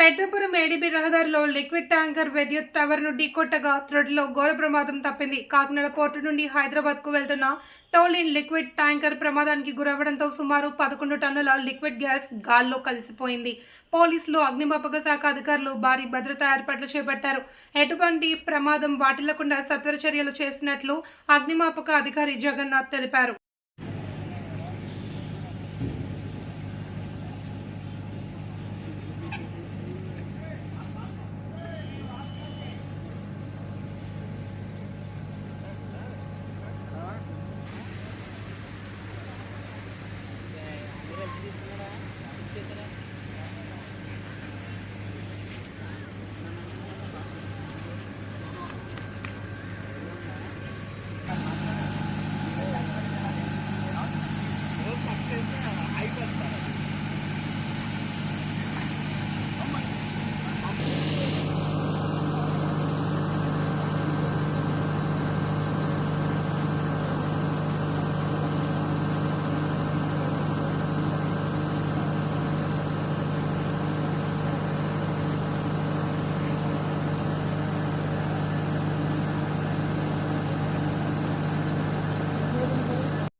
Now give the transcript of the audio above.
Peddapuram ADB రహదారిలో liquid tanker విద్యుత్ టవర్ను ఢీకొట్టగా త్రుటిలో ఘోర ప్రమాదం తప్పింది. కాకినాడ పోర్టు నుండి హైదరాబాద్కు వెళ్తున్న టోలిన్ లిక్విడ్ ట్యాంకర్ ప్రమాదానికి గురవడంతో సుమారు 11 టన్నుల లిక్విడ్ గ్యాస్ గాల్లో కలిసిపోయింది. పోలీసులు, అగ్నిమాపక శాఖ అధికారులు భారీ భద్రతా ఏర్పాట్లు చేపట్టారు. ఎటువంటి ప్రమాదం వాటిల్లకుండా సత్వర చర్యలు చేసినట్లు అగ్నిమాపక అధికారి జగన్నాథ్ తెలిపారు.